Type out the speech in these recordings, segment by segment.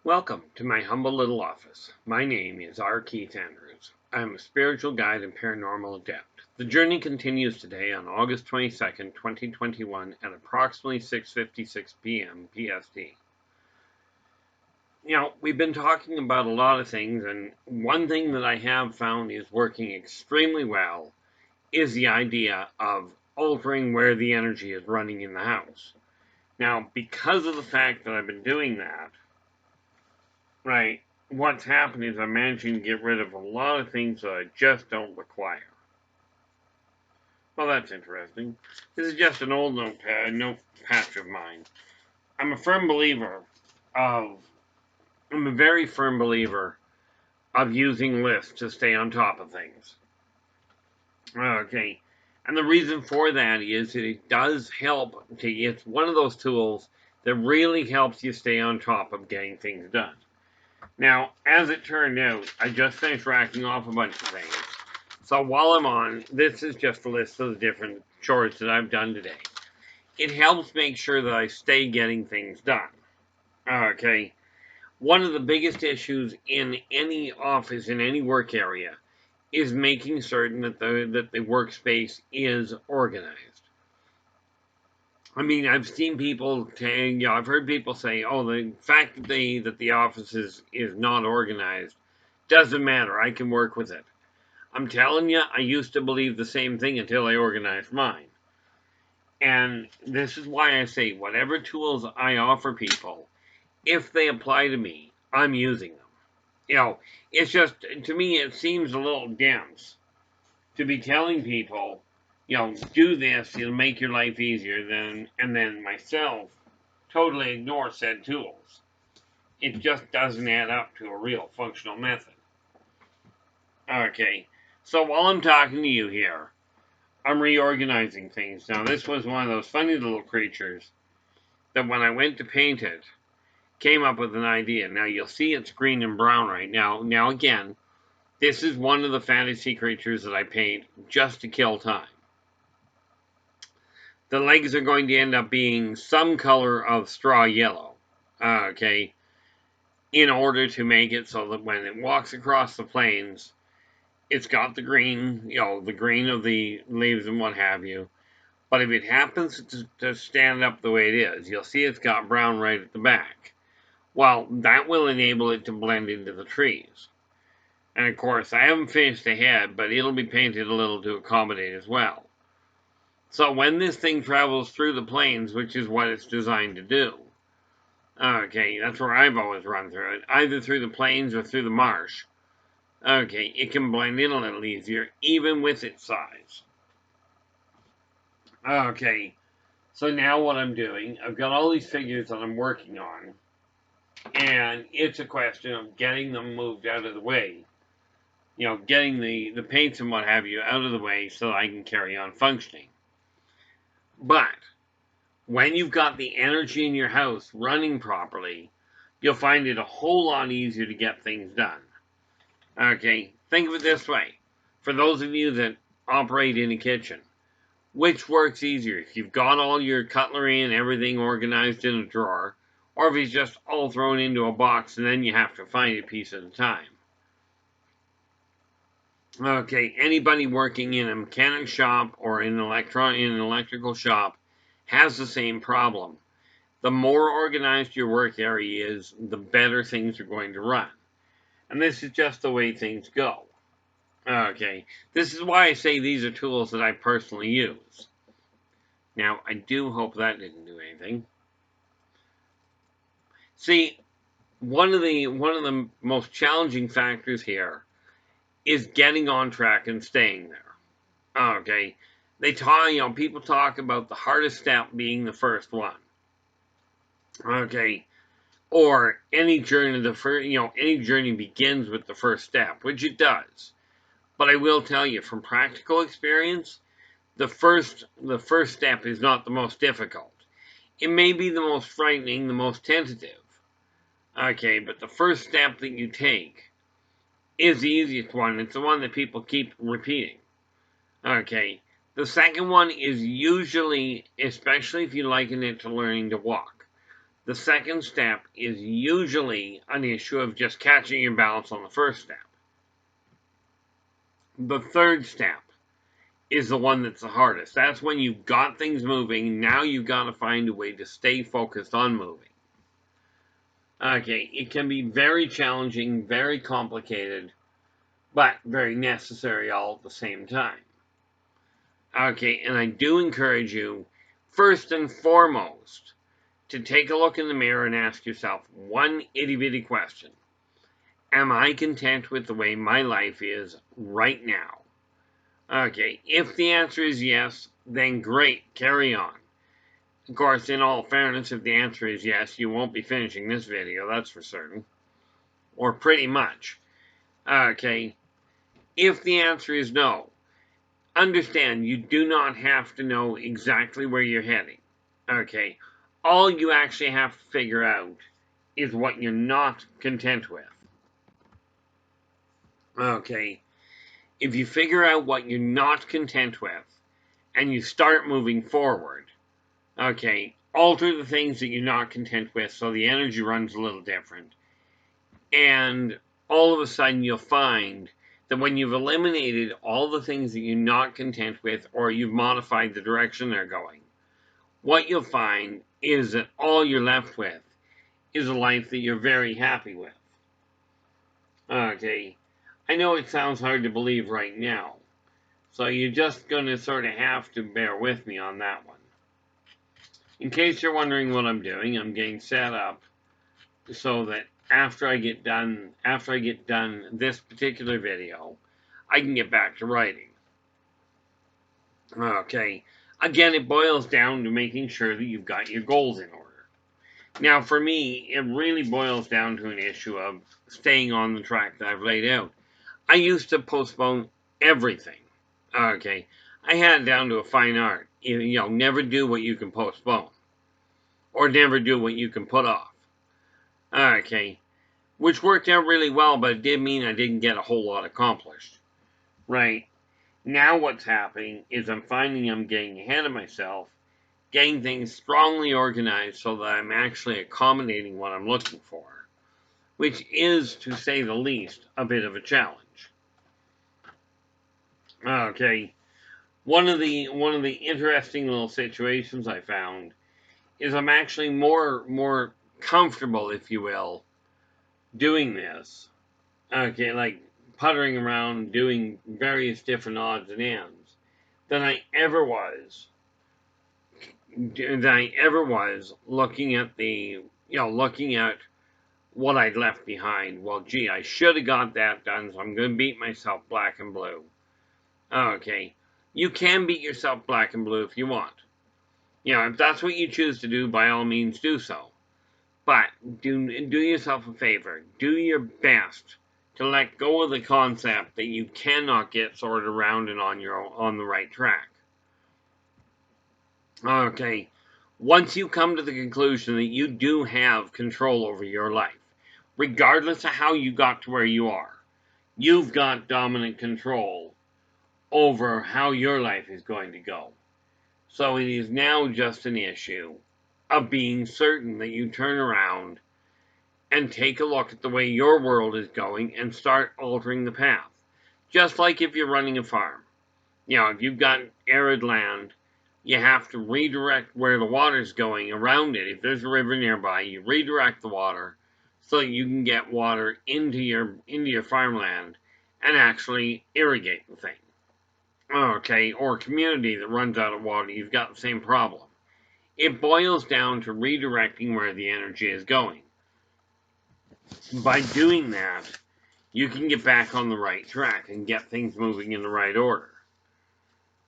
Welcome to my humble little office. My name is R. Keith Andrews. I am a spiritual guide and paranormal adept. The journey continues today on August 22nd, 2021 at approximately 6:56 p.m. PST. We've been talking about a lot of things, and one thing that I have found is working extremely well is the idea of altering where the energy is running in the house. Now, because of the fact that I've been doing that, right, what's happened is I'm managing to get rid of a lot of things that I just don't require. Well, that's interesting. This is just an old notepad of mine. I'm a firm believer of, I'm a very firm believer of using lists to stay on top of things. Okay. And the reason for that is that it does help it's one of those tools that really helps you stay on top of getting things done. Now, as it turned out, I just finished racking off a bunch of things. So while I'm on, this is just a list of the different chores that I've done today. It helps make sure that I stay getting things done. Okay. One of the biggest issues in any office, in any work area, is making certain that the workspace is organized. I mean, I've seen people, I've heard people say, "Oh, the fact that the office is not organized doesn't matter. I can work with it." I'm telling you, I used to believe the same thing until I organized mine. And this is why I say, whatever tools I offer people, if they apply to me, I'm using them. It's just, to me, it seems a little dense to be telling people, do this, it'll make your life easier, and then myself totally ignore said tools. It just doesn't add up to a real functional method. Okay, so while I'm talking to you here, I'm reorganizing things. Now, this was one of those funny little creatures that when I went to paint it, came up with an idea. Now, you'll see it's green and brown right now. Now, again, this is one of the fantasy creatures that I paint just to kill time. The legs are going to end up being some color of straw yellow, okay, in order to make it so that when it walks across the plains, it's got the green, the green of the leaves and what have you. But if it happens to stand up the way it is, you'll see it's got brown right at the back. Well, that will enable it to blend into the trees. And of course, I haven't finished the head, but it'll be painted a little to accommodate as well. So when this thing travels through the plains, which is what it's designed to do, okay, that's where I've always run through it, either through the plains or through the marsh, okay, it can blend in a little easier, even with its size. Okay, so now what I'm doing, I've got all these figures that I'm working on, and it's a question of getting them moved out of the way. Getting the paints and what have you out of the way so I can carry on functioning. But when you've got the energy in your house running properly, you'll find it a whole lot easier to get things done. Okay, think of it this way. For those of you that operate in a kitchen, which works easier? If you've got all your cutlery and everything organized in a drawer, or if it's just all thrown into a box and then you have to find a piece at a time. Okay, anybody working in a mechanic shop or in an electrical shop has the same problem. The more organized your work area is, the better things are going to run. And this is just the way things go. Okay, this is why I say these are tools that I personally use. Now, I do hope that didn't do anything. See, one of the most challenging factors here is getting on track and staying there. Okay, people talk about the hardest step being the first one. Okay, or any journey any journey begins with the first step, which it does. But I will tell you from practical experience, the first step is not the most difficult. It may be the most frightening, the most tentative. Okay, but the first step that you take is the easiest one. It's the one that people keep repeating. Okay, the second one is usually, especially if you liken it to learning to walk, The second step is usually an issue of just catching your balance on the first step. The third step is the one that's the hardest. That's when you've got things moving. Now you've got to find a way to stay focused on moving. Okay, it can be very challenging, very complicated, but very necessary all at the same time. Okay, and I do encourage you, first and foremost, to take a look in the mirror and ask yourself one itty-bitty question. Am I content with the way my life is right now? Okay, if the answer is yes, then great, carry on. Of course, in all fairness, if the answer is yes, you won't be finishing this video, that's for certain. Or pretty much. Okay, if the answer is no, understand you do not have to know exactly where you're heading. Okay, all you actually have to figure out is what you're not content with. Okay, if you figure out what you're not content with and you start moving forward, okay, alter the things that you're not content with so the energy runs a little different. And all of a sudden you'll find that when you've eliminated all the things that you're not content with or you've modified the direction they're going, what you'll find is that all you're left with is a life that you're very happy with. Okay, I know it sounds hard to believe right now, so you're just going to sort of have to bear with me on that one. In case you're wondering what I'm doing, I'm getting set up so that after I get done this particular video, I can get back to writing. Okay, again, it boils down to making sure that you've got your goals in order. Now, for me, it really boils down to an issue of staying on the track that I've laid out. I used to postpone everything. Okay, I had it down to a fine art. You know, never do what you can postpone, or never do what you can put off. Okay, which worked out really well, but it did mean I didn't get a whole lot accomplished. Right, now what's happening is I'm finding I'm getting ahead of myself, getting things strongly organized so that I'm actually accommodating what I'm looking for, which is, to say the least, a bit of a challenge. Okay, one of the interesting little situations I found is I'm actually more comfortable, if you will, doing this. Okay, like puttering around doing various different odds and ends than I ever was looking at looking at what I'd left behind. Well, gee, I should have got that done, so I'm going to beat myself black and blue. Okay, you can beat yourself black and blue if you want. You know, if that's what you choose to do, by all means do so. But do yourself a favor. Do your best to let go of the concept that you cannot get sorted around and on the right track. Okay, once you come to the conclusion that you do have control over your life, regardless of how you got to where you are, you've got dominant control over how your life is going to go. So it is now just an issue of being certain that you turn around and take a look at the way your world is going and start altering the path. Just like if you're running a farm. You know, if you've got arid land, you have to redirect where the water's going around it. If there's a river nearby, you redirect the water so you can get water into your farmland and actually irrigate the thing. Okay, or a community that runs out of water, you've got the same problem. It boils down to redirecting where the energy is going. By doing that, you can get back on the right track and get things moving in the right order.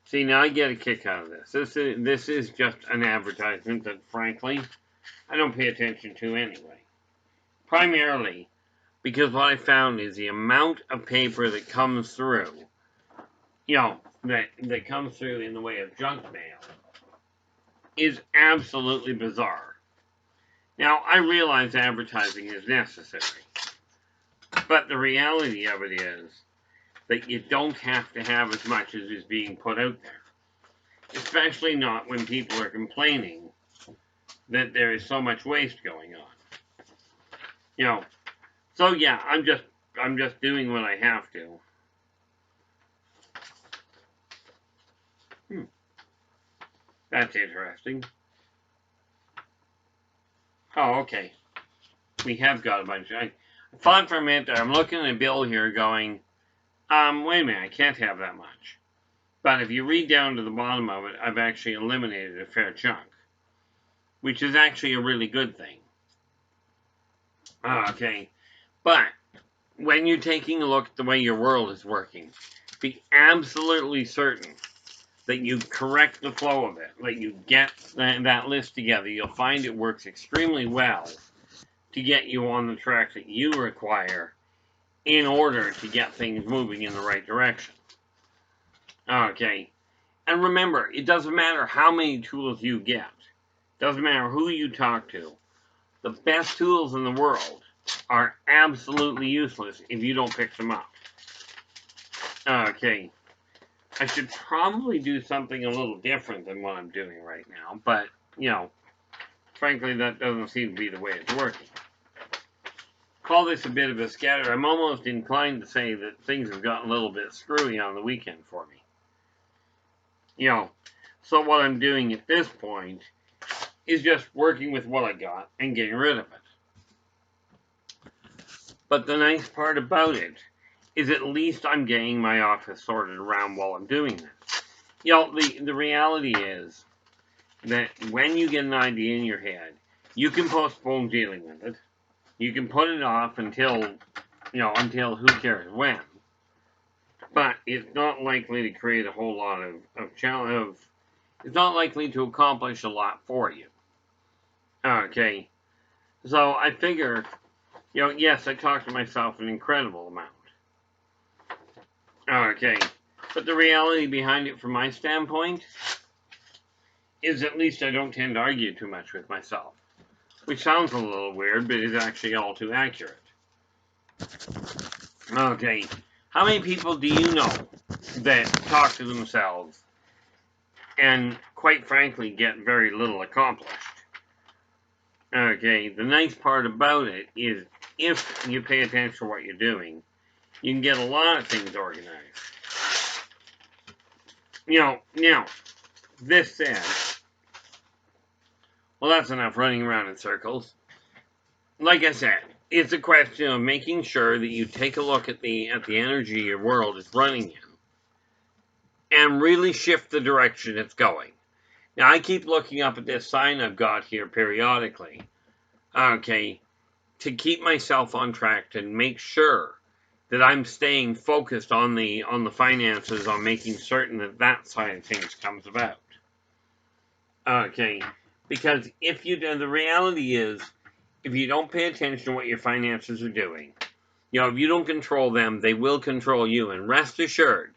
See, now I get a kick out of this. This is just an advertisement that, frankly, I don't pay attention to anyway. Primarily because what I found is the amount of paper that comes through, you know, that comes through in the way of junk mail is absolutely bizarre. Now, I realize advertising is necessary, but the reality of it is that you don't have to have as much as is being put out there. Especially not when people are complaining that there is so much waste going on. So yeah, I'm just doing what I have to. That's interesting. Oh, okay. We have got a bunch. I thought for a minute there, I'm looking at a bill here going, wait a minute, I can't have that much. But if you read down to the bottom of it, I've actually eliminated a fair chunk, which is actually a really good thing. Okay, but when you're taking a look at the way your world is working, be absolutely certain that you correct the flow of it, that you get that list together. You'll find it works extremely well to get you on the track that you require in order to get things moving in the right direction. Okay, and remember, it doesn't matter how many tools you get. Doesn't matter who you talk to. The best tools in the world are absolutely useless if you don't pick them up. Okay, I should probably do something a little different than what I'm doing right now, but, frankly, that doesn't seem to be the way it's working. Call this a bit of a scatter. I'm almost inclined to say that things have gotten a little bit screwy on the weekend for me. So what I'm doing at this point is just working with what I got and getting rid of it. But the nice part about it is at least I'm getting my office sorted around while I'm doing this. The reality is that when you get an idea in your head, you can postpone dealing with it. You can put it off until who cares when. But it's not likely to create a whole lot of challenge. It's not likely to accomplish a lot for you. Okay. So I figure, yes, I talk to myself an incredible amount. Okay. But the reality behind it from my standpoint is at least I don't tend to argue too much with myself. Which sounds a little weird, but is actually all too accurate. Okay. How many people do you know that talk to themselves and, quite frankly, get very little accomplished? Okay, the nice part about it is if you pay attention to what you're doing, you can get a lot of things organized. Now, this said, well, that's enough running around in circles. Like I said, it's a question of making sure that you take a look at the energy your world is running in and really shift the direction it's going. Now, I keep looking up at this sign I've got here periodically, okay, to keep myself on track to make sure that I'm staying focused on the finances, on making certain that side of things comes about. Okay, because the reality is, if you don't pay attention to what your finances are doing, if you don't control them, they will control you. And rest assured,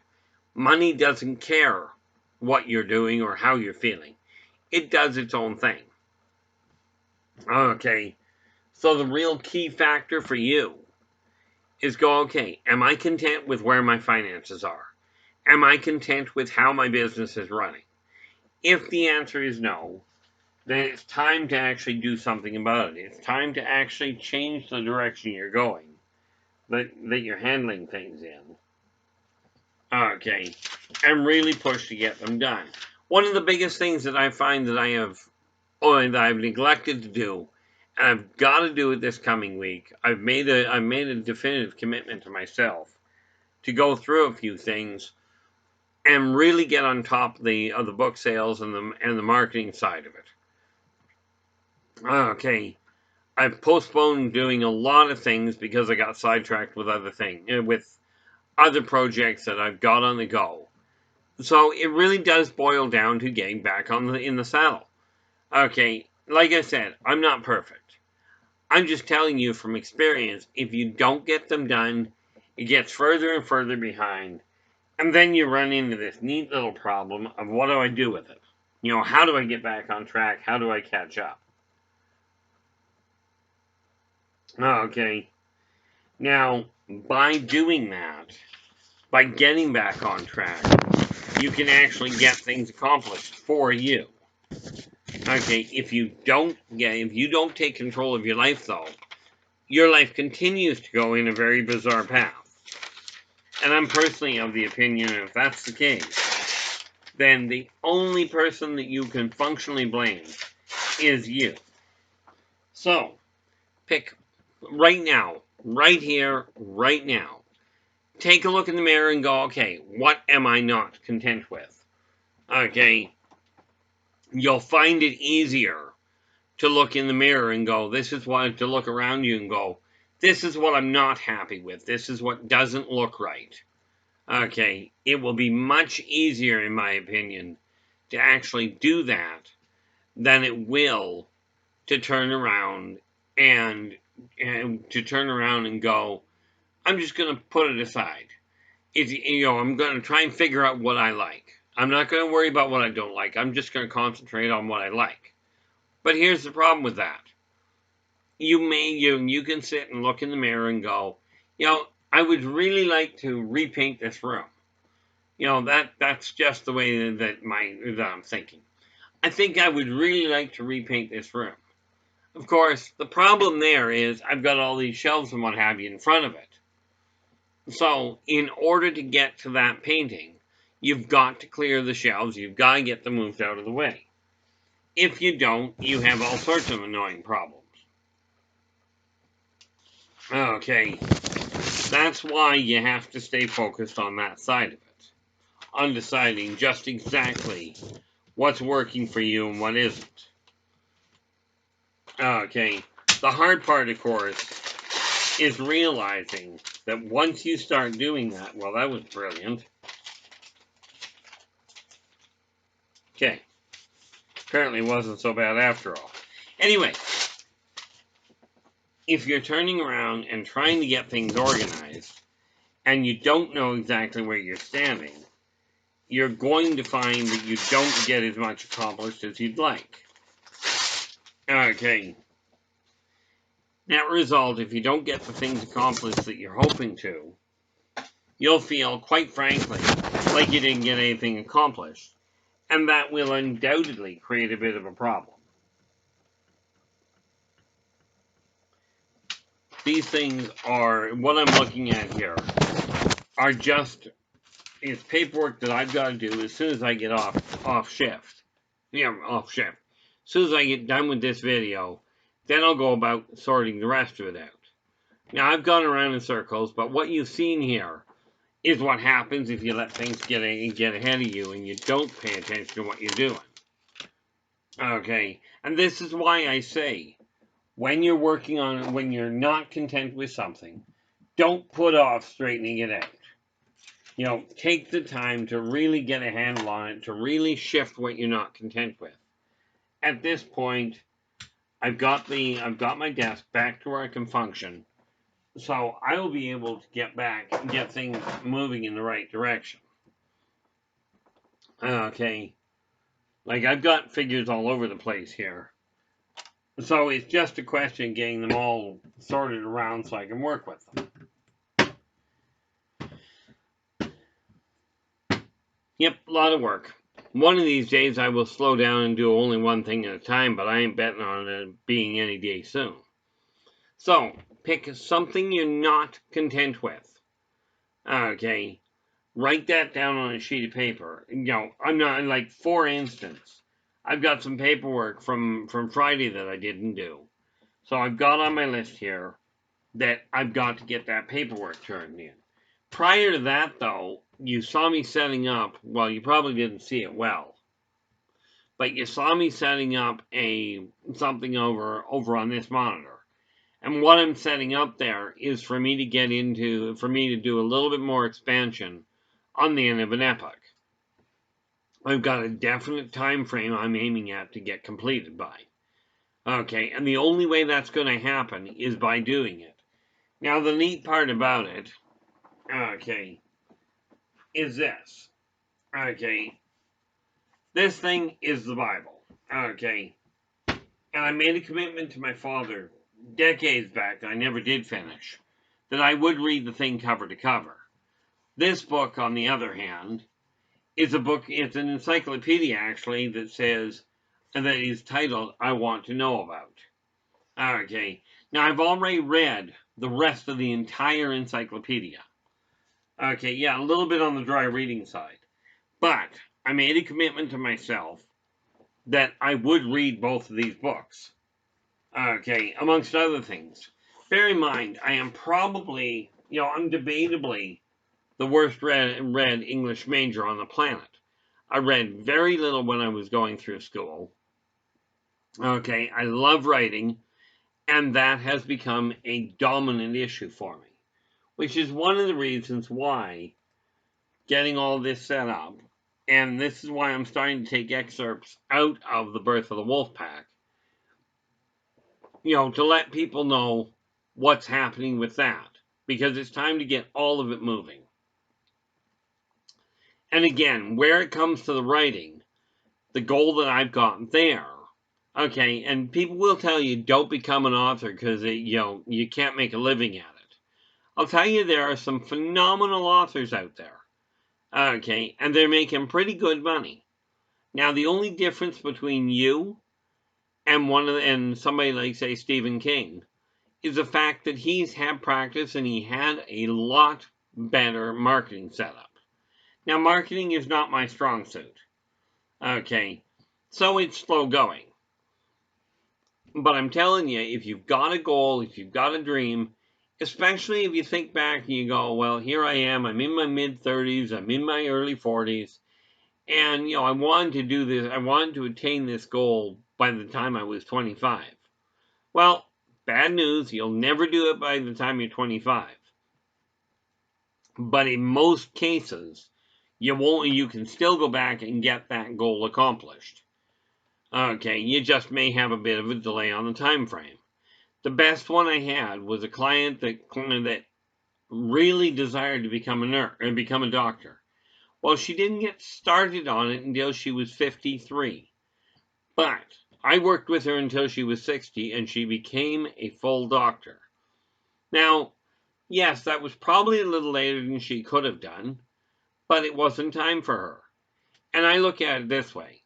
money doesn't care what you're doing or how you're feeling. It does its own thing. Okay, so the real key factor for you is go, okay, am I content with where my finances are? Am I content with how my business is running? If the answer is no, then it's time to actually do something about it. It's time to actually change the direction you're going, that you're handling things in. Okay, and really push to get them done. One of the biggest things that I find that I've neglected to do, and I've got to do it this coming week. I've made a definitive commitment to myself to go through a few things and really get on top of the book sales and the marketing side of it. Okay, I've postponed doing a lot of things because I got sidetracked with other projects that I've got on the go. So it really does boil down to getting back in the saddle. Okay, like I said, I'm not perfect. I'm just telling you from experience, if you don't get them done, it gets further and further behind. And then you run into this neat little problem of what do I do with it? How do I get back on track? How do I catch up? Okay. Now, by doing that, by getting back on track, you can actually get things accomplished for you. Okay, if you don't take control of your life, though, your life continues to go in a very bizarre path. And I'm personally of the opinion, if that's the case, then the only person that you can functionally blame is you. So, pick right now, right here, right now. Take a look in the mirror and go, okay, what am I not content with? Okay, you'll find it easier to look in the mirror and go, this is what, to look around you and go, this is what I'm not happy with. This is what doesn't look right. Okay, it will be much easier, in my opinion, to actually do that than it will to turn around and go, I'm just going to put it aside. I'm going to try and figure out what I like. I'm not going to worry about what I don't like. I'm just going to concentrate on what I like. But here's the problem with that. You can sit and look in the mirror and go, I would really like to repaint this room. That's just the way that I'm thinking. I think I would really like to repaint this room. Of course, the problem there is I've got all these shelves and what have you in front of it. So, in order to get to that painting, you've got to clear the shelves. You've got to get them moved out of the way. If you don't, you have all sorts of annoying problems. Okay, that's why you have to stay focused on that side of it, on deciding just exactly what's working for you and what isn't. Okay, the hard part, of course, is realizing that once you start doing that, well, that was brilliant. Okay, apparently it wasn't so bad after all. Anyway, if you're turning around and trying to get things organized, and you don't know exactly where you're standing, you're going to find that you don't get as much accomplished as you'd like. Okay. Net result, if you don't get the things accomplished that you're hoping to, you'll feel, quite frankly, like you didn't get anything accomplished. And that will undoubtedly create a bit of a problem. These things are, what I'm looking at here, are just, it's paperwork that I've got to do as soon as I get off shift. Yeah, off shift. As soon as I get done with this video, then I'll go about sorting the rest of it out. Now, I've gone around in circles, but what you've seen here is what happens if you let things get ahead of you and you don't pay attention to what you're doing. Okay, and this is why I say, when you're working on it, when you're not content with something, don't put off straightening it out. Take the time to really get a handle on it, to really shift what you're not content with. At this point, I've got my desk back to where I can function, so I will be able to get things moving in the right direction. Okay, like I've got figures all over the place here, so it's just a question of getting them all sorted around so I can work with them. Yep, a lot of work. One of these days I will slow down and do only one thing at a time, but I ain't betting on it being any day soon. So, pick something you're not content with. Okay, write that down on a sheet of paper. I'm not, like, for instance, I've got some paperwork from Friday that I didn't do. So I've got on my list here that I've got to get that paperwork turned in. Prior to that, though, you saw me setting up, well, you probably didn't see it well, but you saw me setting up something over on this monitor. And what I'm setting up there is for me to do a little bit more expansion on the end of an epoch. I've got a definite time frame I'm aiming at to get completed by. Okay, and the only way that's going to happen is by doing it. Now, the neat part about it, okay, is this. Okay, this thing is the Bible. Okay, and I made a commitment to my father decades back that I never did finish, that I would read the thing cover to cover. This book, on the other hand, is a book, it's an encyclopedia actually, that says and that is titled I Want to Know About. Okay, now I've already read the rest of the entire encyclopedia. Okay, yeah, a little bit on the dry reading side. But I made a commitment to myself that I would read both of these books. Okay, amongst other things. Bear in mind, I am probably, I'm debatably the worst read English major on the planet. I read very little when I was going through school. Okay, I love writing, and that has become a dominant issue for me, which is one of the reasons why getting all this set up, and this is why I'm starting to take excerpts out of The Birth of the Wolf Pack, to let people know what's happening with that, because it's time to get all of it moving. And again, where it comes to the writing, the goal that I've got there, okay, and people will tell you don't become an author because you can't make a living at it. I'll tell you, there are some phenomenal authors out there, okay, and they're making pretty good money. Now, the only difference between you and somebody like, say, Stephen King, is the fact that he's had practice and he had a lot better marketing setup. Now, marketing is not my strong suit. Okay, so it's slow going. But I'm telling you, if you've got a goal, if you've got a dream, especially if you think back and you go, well, here I am, I'm in my mid-30s, I'm in my early 40s, and, I wanted to do this, I wanted to attain this goal by the time I was 25. Well, bad news, you'll never do it by the time you're 25. But in most cases, you can still go back and get that goal accomplished. Okay, you just may have a bit of a delay on the time frame. The best one I had was a client that really desired to become a nurse and become a doctor. Well, she didn't get started on it until she was 53. But I worked with her until she was 60, and she became a full doctor. Now, yes, that was probably a little later than she could have done, but it wasn't time for her. And I look at it this way.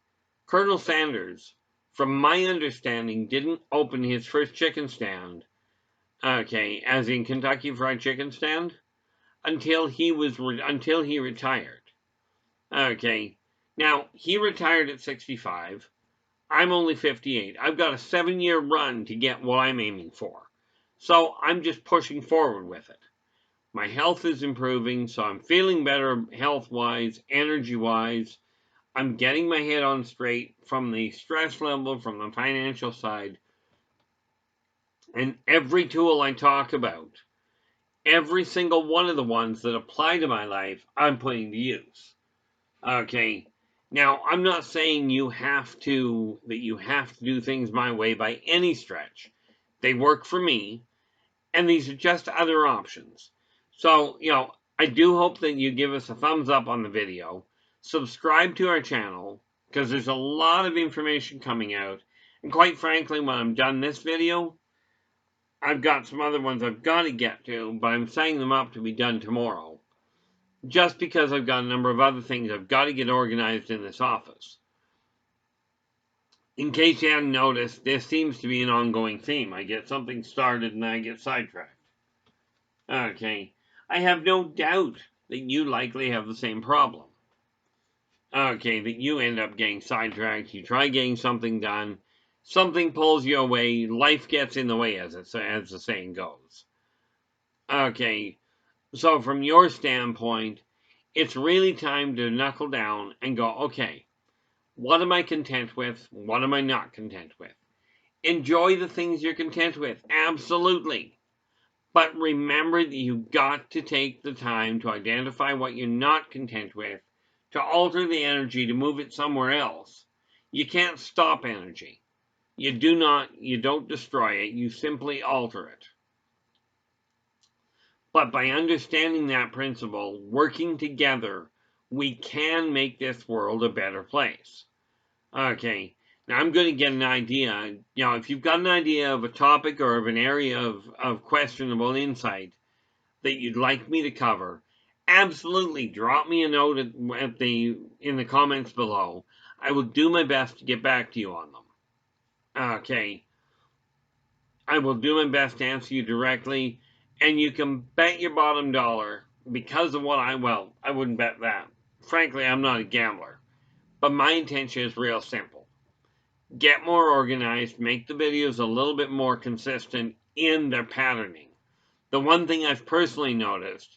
Colonel Sanders, from my understanding, didn't open his first chicken stand, okay, as in Kentucky Fried Chicken stand, until he retired. Okay, now he retired at 65. I'm only 58. I've got a 7-year run to get what I'm aiming for. So I'm just pushing forward with it. My health is improving, so I'm feeling better health-wise, energy-wise. I'm getting my head on straight from the stress level, from the financial side. And every tool I talk about, every single one of the ones that apply to my life, I'm putting to use. Okay, now I'm not saying you have to do things my way by any stretch. They work for me, and these are just other options. So, I do hope that you give us a thumbs up on the video, subscribe to our channel, because there's a lot of information coming out, and quite frankly, when I'm done this video, I've got some other ones I've got to get to, but I'm setting them up to be done tomorrow, just because I've got a number of other things I've got to get organized in this office. In case you hadn't noticed, this seems to be an ongoing theme. I get something started and I get sidetracked. Okay, I have no doubt that you likely have the same problem. Okay, that you end up getting sidetracked, you try getting something done, something pulls you away, life gets in the way, as the saying goes. Okay, so from your standpoint, it's really time to knuckle down and go, okay, what am I content with? What am I not content with? Enjoy the things you're content with, absolutely. But remember that you've got to take the time to identify what you're not content with, to alter the energy, to move it somewhere else. You can't stop energy. You don't destroy it, you simply alter it. But by understanding that principle, working together, we can make this world a better place. Okay, now I'm going to get an idea. If you've got an idea of a topic or of an area of questionable insight that you'd like me to cover, absolutely drop me a note in the comments below. I will do my best to get back to you on them. Okay. I will do my best to answer you directly, and you can bet your bottom dollar because of what I wouldn't bet that. Frankly, I'm not a gambler. But my intention is real simple. Get more organized, make the videos a little bit more consistent in their patterning. The one thing I've personally noticed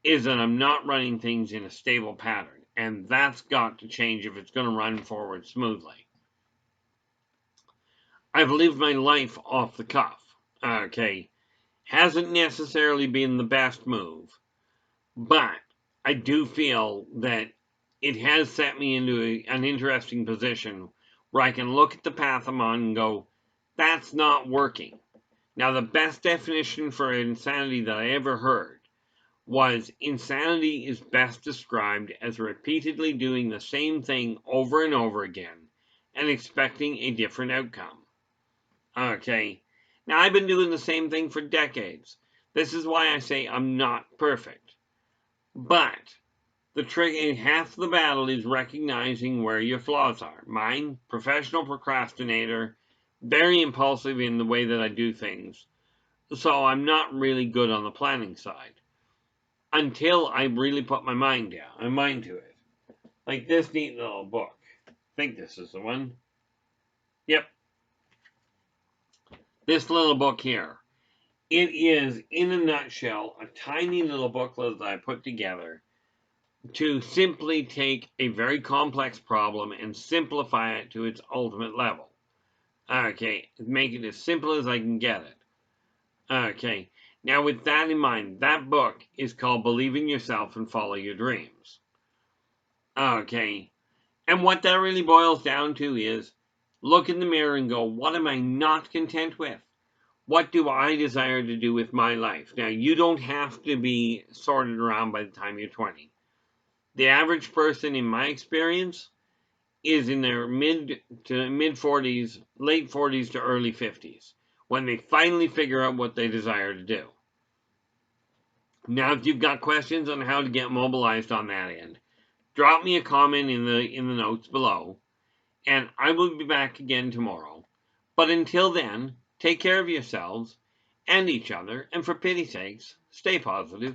is that I'm not running things in a stable pattern, and that's got to change if it's going to run forward smoothly. I've lived my life off the cuff. Okay, hasn't necessarily been the best move, but I do feel that it has set me into an interesting position where I can look at the path I'm on and go, that's not working. Now, the best definition for insanity that I ever heard was insanity is best described as repeatedly doing the same thing over and over again and expecting a different outcome. Okay, now I've been doing the same thing for decades. This is why I say I'm not perfect. But the trick, half the battle is recognizing where your flaws are. Mine, professional procrastinator, very impulsive in the way that I do things. So I'm not really good on the planning side. Until I really put my mind to it. Like this neat little book. I think this is the one. Yep. This little book here. It is, in a nutshell, a tiny little booklet that I put together to simply take a very complex problem and simplify it to its ultimate level. Okay, make it as simple as I can get it. Okay, now with that in mind, that book is called Believe in Yourself and Follow Your Dreams. Okay, and what that really boils down to is look in the mirror and go, what am I not content with? What do I desire to do with my life? Now, you don't have to be sorted around by the time you're 20. The average person, in my experience, is in their mid 40s, late 40s to early 50s, when they finally figure out what they desire to do. Now, if you've got questions on how to get mobilized on that end, drop me a comment in the notes below, and I will be back again tomorrow. But until then, take care of yourselves and each other, and for pity's sakes, stay positive.